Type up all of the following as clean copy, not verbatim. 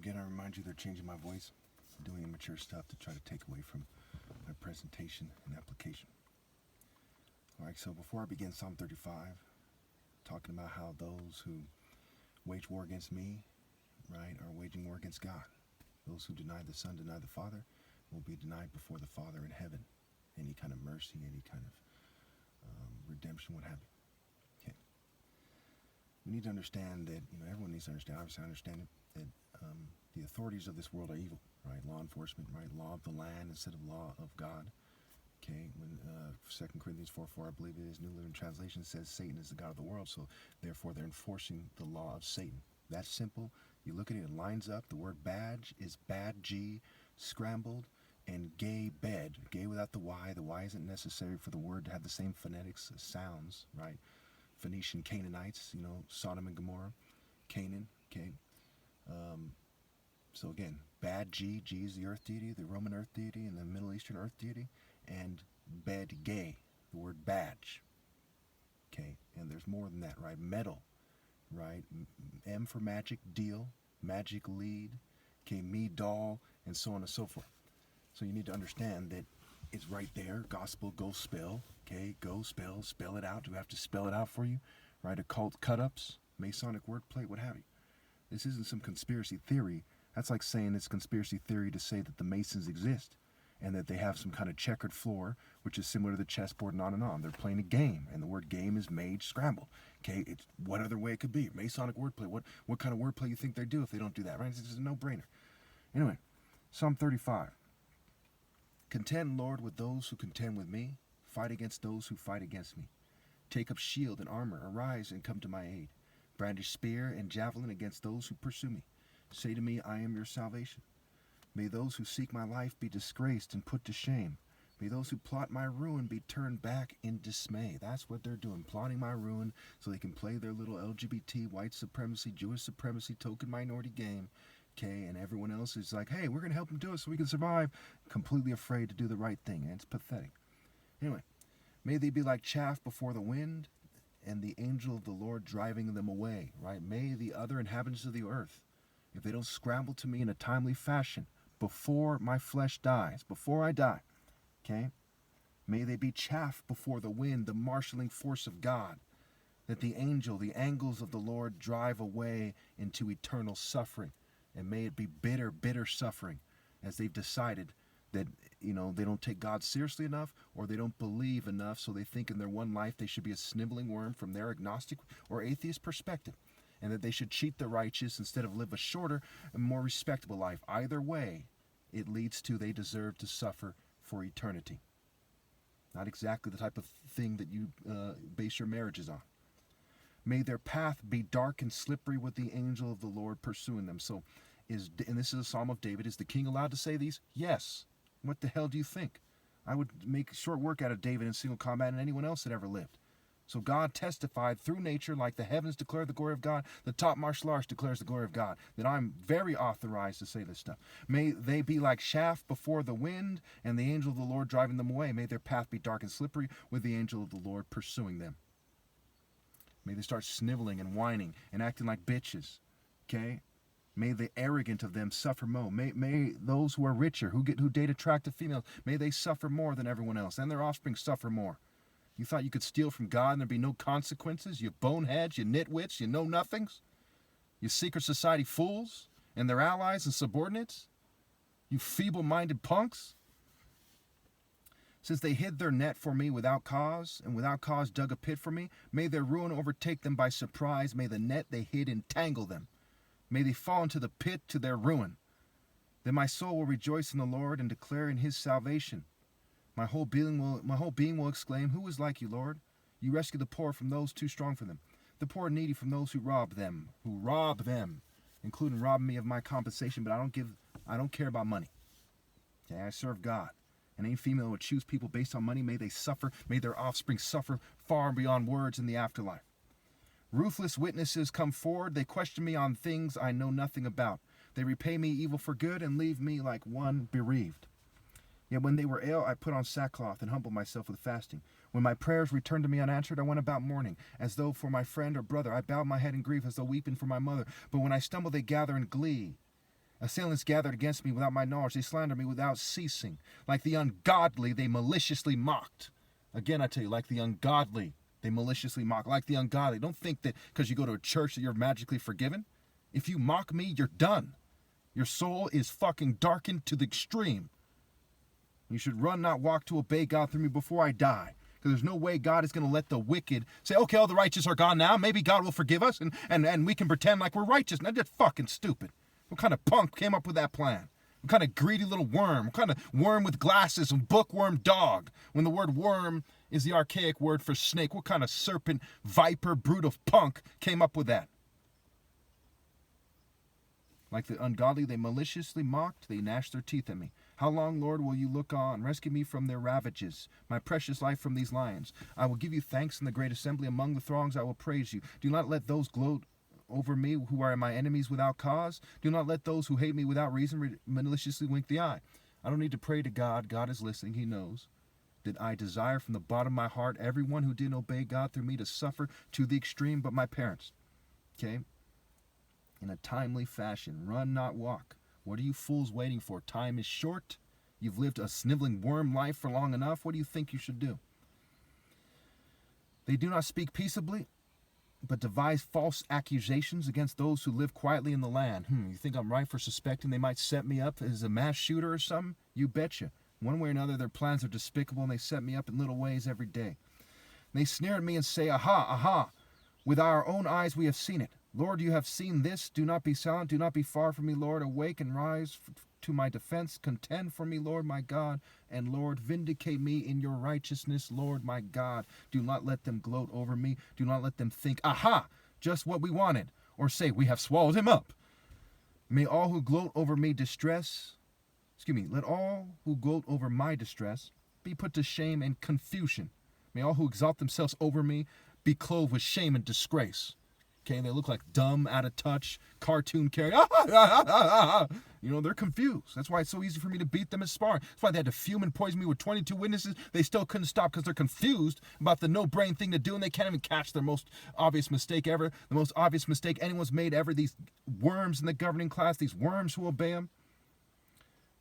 Again, I remind you they're changing my voice, doing immature stuff to try to take away from my presentation and application. Alright, so before I begin Psalm 35, talking about how those who wage war against me, right, are waging war against God. Those who deny the Son, deny the Father, will be denied before the Father in heaven. Any kind of mercy, any kind of redemption, what have you. Okay. We need to understand that, everyone needs to understand, obviously I understand it, that the authorities of this world are evil, right? Law enforcement, right? Law of the land instead of law of God. Okay, when 2 Corinthians 4:4, I believe it is, New Living Translation, says Satan is the god of the world, so therefore they're enforcing the law of Satan. That's simple. You look at it, it lines up. The word badge is bad G, scrambled, and gay bed. Gay without the Y. The Y isn't necessary for the word to have the same phonetics as sounds, right? Phoenician Canaanites, Sodom and Gomorrah, Canaan, okay? So again, bad G, G is the earth deity, the Roman earth deity, and the Middle Eastern earth deity, and bed, gay, the word badge, okay? And there's more than that, right? Metal, right? M for magic, deal, magic lead, okay, me, doll, and so on and so forth. So you need to understand that it's right there. Gospel, go spell, okay? Go spell it out. Do I have to spell it out for you? Right? Occult cut-ups, Masonic wordplay, what have you. This isn't some conspiracy theory. That's like saying it's conspiracy theory to say that the Masons exist and that they have some kind of checkered floor, which is similar to the chessboard and on and on. They're playing a game, and the word game is mage scramble. Okay, it's what other way it could be? Masonic wordplay. What kind of wordplay you think they do if they don't do that, right? It's just a no-brainer. Anyway, Psalm 35. Contend, Lord, with those who contend with me. Fight against those who fight against me. Take up shield and armor. Arise and come to my aid. Brandish spear and javelin against those who pursue me. Say to me, I am your salvation. May those who seek my life be disgraced and put to shame. May those who plot my ruin be turned back in dismay. That's what they're doing, plotting my ruin so they can play their little LGBT, white supremacy, Jewish supremacy, token minority game. Okay, and everyone else is like, hey, we're going to help them do it so we can survive. Completely afraid to do the right thing, and it's pathetic. Anyway, may they be like chaff before the wind, and the angel of the Lord driving them away, right? May the other inhabitants of the earth, if they don't scramble to me in a timely fashion, before my flesh dies, before I die, okay? May they be chaff before the wind, the marshaling force of God, that the angels of the Lord drive away into eternal suffering. And may it be bitter, bitter suffering as they've decided that, they don't take God seriously enough or they don't believe enough, so they think in their one life they should be a sniveling worm from their agnostic or atheist perspective, and that they should cheat the righteous instead of live a shorter and more respectable life. Either way, it leads to they deserve to suffer for eternity. Not exactly the type of thing that you base your marriages on. May their path be dark and slippery with the angel of the Lord pursuing them. So, and this is a Psalm of David. Is the king allowed to say these? Yes. What the hell do you think? I would make short work out of David in single combat and anyone else that ever lived. So God testified through nature, like the heavens declare the glory of God, the top martial arts declares the glory of God, that I'm very authorized to say this stuff. May they be like chaff before the wind, and the angel of the Lord driving them away. May their path be dark and slippery, with the angel of the Lord pursuing them. May they start sniveling and whining and acting like bitches, okay? May the arrogant of them suffer more. May those who are richer, who date attractive females, may they suffer more than everyone else, and their offspring suffer more. You thought you could steal from God and there'd be no consequences? You boneheads, you nitwits, you know-nothings? You secret society fools and their allies and subordinates? You feeble-minded punks? Since they hid their net for me without cause, and without cause dug a pit for me, may their ruin overtake them by surprise. May the net they hid entangle them. May they fall into the pit to their ruin. Then my soul will rejoice in the Lord and declare in his salvation. My whole being will exclaim, who is like you, Lord? You rescue the poor from those too strong for them, the poor and needy from those who rob them, including robbing me of my compensation, but I don't care about money. Okay, I serve God. And any female who would choose people based on money, may they suffer, may their offspring suffer far beyond words in the afterlife. Ruthless witnesses come forward. They question me on things I know nothing about. They repay me evil for good and leave me like one bereaved. Yet when they were ill, I put on sackcloth and humbled myself with fasting. When my prayers returned to me unanswered, I went about mourning, as though for my friend or brother. I bowed my head in grief, as though weeping for my mother. But when I stumble, they gather in glee. Assailants gathered against me without my knowledge. They slandered me without ceasing. Like the ungodly, they maliciously mocked. Again, I tell you, like the ungodly, they maliciously mock. Like the ungodly. Don't think that because you go to a church that you're magically forgiven. If you mock me, you're done. Your soul is fucking darkened to the extreme. You should run, not walk, to obey God through me before I die. Because there's no way God is going to let the wicked say, okay, all the righteous are gone now. Maybe God will forgive us and we can pretend like we're righteous. Now, that's fucking stupid. What kind of punk came up with that plan? What kind of greedy little worm? What kind of worm with glasses and bookworm dog? When the word worm is the archaic word for snake, what kind of serpent, viper, brood of punk came up with that? Like the ungodly, they maliciously mocked. They gnashed their teeth at me. How long, Lord, will you look on? Rescue me from their ravages, my precious life from these lions. I will give you thanks in the great assembly. Among the throngs I will praise you. Do not let those gloat over me who are my enemies without cause. Do not let those who hate me without reason maliciously wink the eye. I don't need to pray to God. God is listening. He knows that I desire from the bottom of my heart everyone who didn't obey God through me to suffer to the extreme but my parents. Okay? In a timely fashion. Run, not walk. What are you fools waiting for? Time is short. You've lived a sniveling worm life for long enough. What do you think you should do? They do not speak peaceably, but devise false accusations against those who live quietly in the land. You think I'm right for suspecting they might set me up as a mass shooter or something? You betcha. One way or another, their plans are despicable, and they set me up in little ways every day. They sneer at me and say, aha, aha, with our own eyes we have seen it. Lord, you have seen this. Do not be silent. Do not be far from me, Lord. Awake and rise to my defense. Contend for me, Lord, my God. And Lord, vindicate me in your righteousness, Lord, my God. Do not let them gloat over me. Do not let them think, aha, just what we wanted. Or say, we have swallowed him up. May all who gloat over me let all who gloat over my distress be put to shame and confusion. May all who exalt themselves over me be clothed with shame and disgrace. Okay, they look like dumb, out of touch, cartoon characters. You know, they're confused. That's why it's so easy for me to beat them at sparring. That's why they had to fume and poison me with 22 witnesses. They still couldn't stop because they're confused about the no-brain thing to do, and they can't even catch their most obvious mistake ever. The most obvious mistake anyone's made ever. These worms in the governing class, these worms who obey them.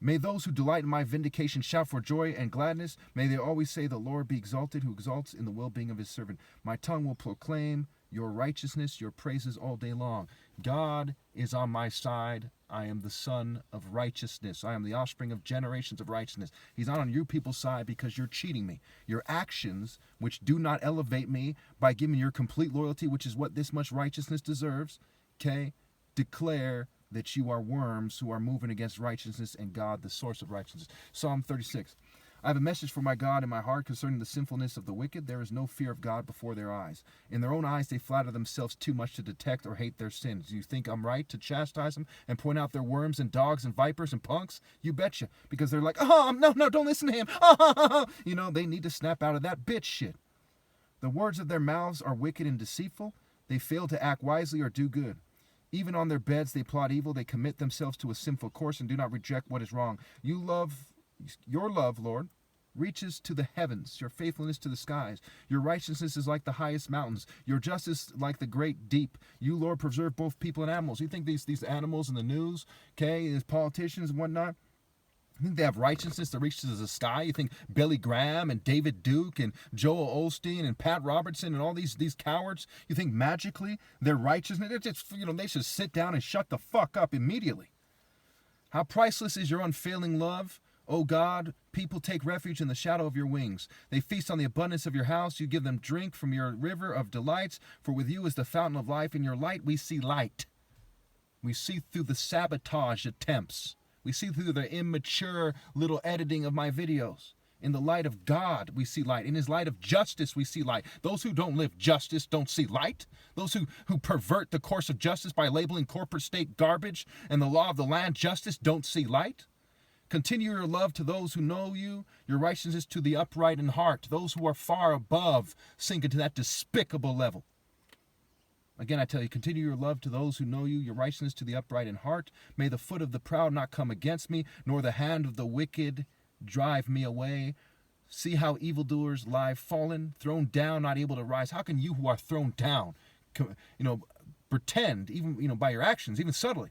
May those who delight in my vindication shout for joy and gladness. May they always say, the Lord be exalted, who exalts in the well-being of his servant. My tongue will proclaim your righteousness, your praises all day long. God is on my side. I am the son of righteousness. I am the offspring of generations of righteousness. He's not on you people's side because you're cheating me. Your actions, which do not elevate me by giving your complete loyalty, which is what this much righteousness deserves, okay, declare that you are worms who are moving against righteousness and God, the source of righteousness. Psalm 36. I have a message for my God in my heart concerning the sinfulness of the wicked. There is no fear of God before their eyes. In their own eyes, they flatter themselves too much to detect or hate their sins. Do you think I'm right to chastise them and point out their worms and dogs and vipers and punks? You betcha. Because they're like, no, don't listen to him. You know, they need to snap out of that bitch shit. The words of their mouths are wicked and deceitful. They fail to act wisely or do good. Even on their beds, they plot evil. They commit themselves to a sinful course and do not reject what is wrong. Your love, Lord, reaches to the heavens, your faithfulness to the skies. Your righteousness is like the highest mountains, your justice like the great deep. You, Lord, preserve both people and animals. You think these animals in the news, okay, these politicians and whatnot, you think they have righteousness that reaches to the sky? You think Billy Graham and David Duke and Joel Osteen and Pat Robertson and all these cowards, you think magically their righteousness, they should sit down and shut the fuck up immediately. How priceless is your unfailing love, O God. People take refuge in the shadow of your wings. They feast on the abundance of your house. You give them drink from your river of delights. For with you is the fountain of life. In your light we see light. We see through the sabotage attempts. We see through the immature little editing of my videos. In the light of God, we see light. In his light of justice, we see light. Those who don't live justice don't see light. Those who pervert the course of justice by labeling corporate state garbage and the law of the land justice don't see light. Continue your love to those who know you, your righteousness to the upright in heart. Those who are far above sink into that despicable level. Again, I tell you, continue your love to those who know you, your righteousness to the upright in heart. May the foot of the proud not come against me, nor the hand of the wicked drive me away. See how evildoers lie fallen, thrown down, not able to rise. How can you who are thrown down, pretend, even, by your actions, even subtly,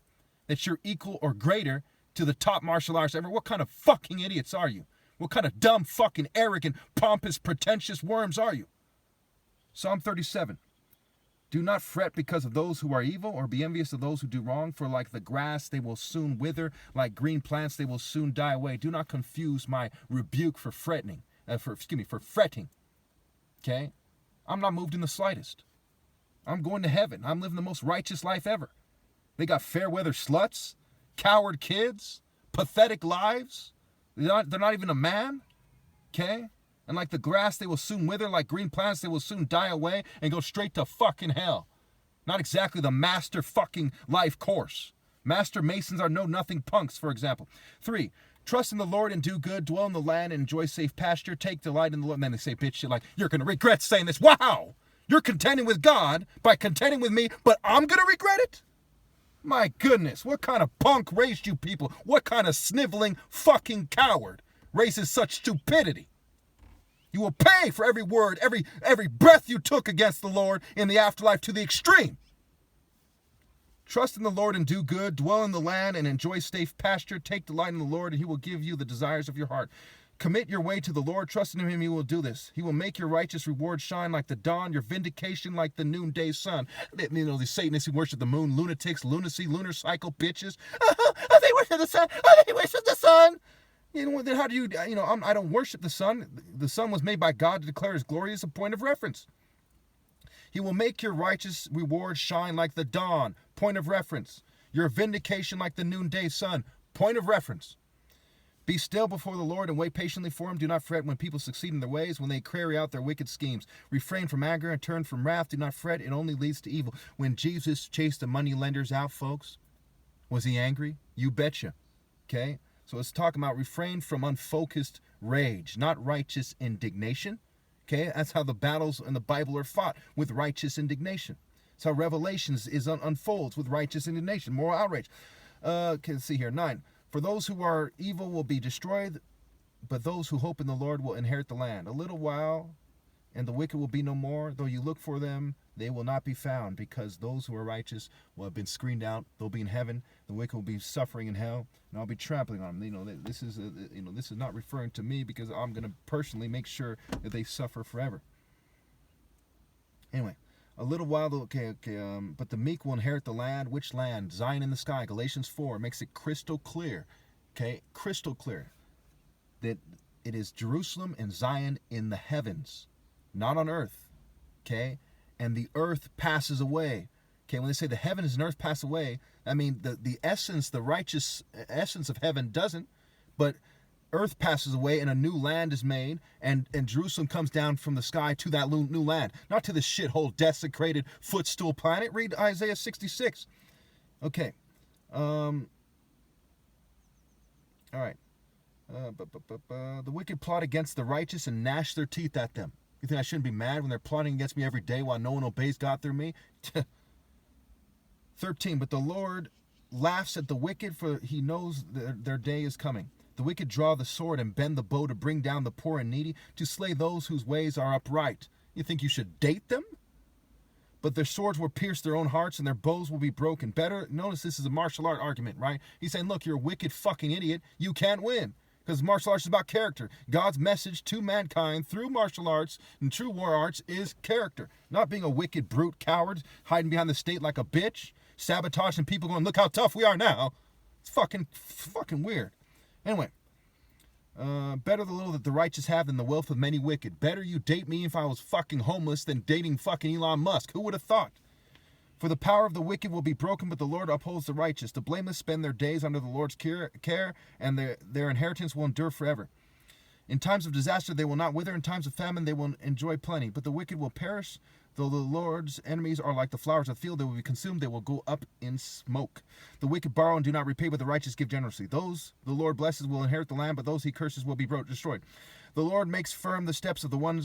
that you're equal or greater to the top martial arts ever. What kind of fucking idiots are you? What kind of dumb, fucking, arrogant, pompous, pretentious worms are you? Psalm 37. Do not fret because of those who are evil, or be envious of those who do wrong, for like the grass they will soon wither, like green plants they will soon die away. Do not confuse my rebuke for fretting. For fretting. Okay? I'm not moved in the slightest. I'm going to heaven. I'm living the most righteous life ever. They got fair weather sluts, coward kids, pathetic lives. They're not even a man. Okay? And like the grass, they will soon wither. Like green plants, they will soon die away and go straight to fucking hell. Not exactly the master fucking life course. Master Masons are know-nothing punks, for example. 3, trust in the Lord and do good. Dwell in the land and enjoy safe pasture. Take delight in the Lord. And then they say bitch shit like, you're going to regret saying this. Wow! You're contending with God by contending with me, but I'm going to regret it? My goodness, what kind of punk raised you people? What kind of sniveling fucking coward raises such stupidity? You will pay for every word, every breath you took against the Lord in the afterlife to the extreme. Trust in the Lord and do good. Dwell in the land and enjoy safe pasture. Take delight in the Lord, and he will give you the desires of your heart. Commit your way to the Lord. Trust in him, he will do this. He will make your righteous reward shine like the dawn, your vindication like the noonday sun. You know, these Satanists who worship the moon, lunatics, lunacy, lunar cycle, bitches. They worship the sun. They worship the sun. You know, then how do you know, I don't worship the sun. The sun was made by God to declare his glory as a point of reference. He will make your righteous reward shine like the dawn, point of reference. Your vindication like the noonday sun, point of reference. Be still before the Lord and wait patiently for him. Do not fret when people succeed in their ways, when they carry out their wicked schemes. Refrain from anger and turn from wrath. Do not fret, it only leads to evil. When Jesus chased the money lenders out, folks, was he angry? You betcha. Okay? So it's talking about refrain from unfocused rage, not righteous indignation. Okay, that's how the battles in the Bible are fought, with righteous indignation. That's how Revelations unfolds, with righteous indignation, moral outrage. Okay, let's see here. 9. For those who are evil will be destroyed, but those who hope in the Lord will inherit the land. A little while, and the wicked will be no more. Though you look for them, they will not be found, because those who are righteous will have been screened out. They'll be in heaven. The wicked will be suffering in hell, and I'll be trampling on them. You know, this is not referring to me, because I'm going to personally make sure that they suffer forever. Anyway, a little while, but the meek will inherit the land. Which land? Zion in the sky. Galatians 4 makes it crystal clear, crystal clear, that it is Jerusalem and Zion in the heavens, not on earth, and the earth passes away. When they say the heavens and earth pass away, I mean the essence, the righteous essence of heaven doesn't, but earth passes away and a new land is made, and Jerusalem comes down from the sky to that new land, not to this shithole desecrated footstool planet. Read Isaiah 66. Okay. All right. The wicked plot against the righteous and gnash their teeth at them. You think I shouldn't be mad when they're plotting against me every day while no one obeys God through me? 13. But the Lord laughs at the wicked, for he knows their day is coming. The wicked draw the sword and bend the bow to bring down the poor and needy, to slay those whose ways are upright. You think you should date them? But their swords will pierce their own hearts, and their bows will be broken. Better, notice this is a martial art argument, right? He's saying, look, you're a wicked fucking idiot. You can't win. Because martial arts is about character. God's message to mankind through martial arts and true war arts is character. Not being a wicked, brute, coward, hiding behind the state like a bitch, sabotaging people going, look how tough we are now. It's fucking weird. Anyway, better the little that the righteous have than the wealth of many wicked. Better you date me if I was fucking homeless than dating fucking Elon Musk. Who would have thought? For the power of the wicked will be broken, but the Lord upholds the righteous. The blameless spend their days under the Lord's care, and their inheritance will endure forever. In times of disaster they will not wither. In times of famine they will enjoy plenty. But the wicked will perish. Though the Lord's enemies are like the flowers of the field, they will be consumed. They will go up in smoke. The wicked borrow and do not repay, but the righteous give generously. Those the Lord blesses will inherit the land, but those he curses will be destroyed. The Lord makes firm the steps of the one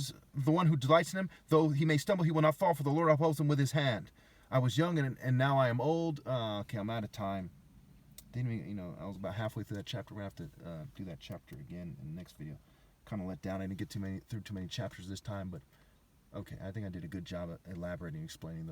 who delights in him. Though he may stumble, he will not fall, for the Lord upholds him with his hand. I was young and now I am old. Okay, I'm out of time. Didn't even, I was about halfway through that chapter. We're going to have to do that chapter again in the next video. Kind of let down. I didn't get through too many chapters this time, but okay, I think I did a good job at elaborating and explaining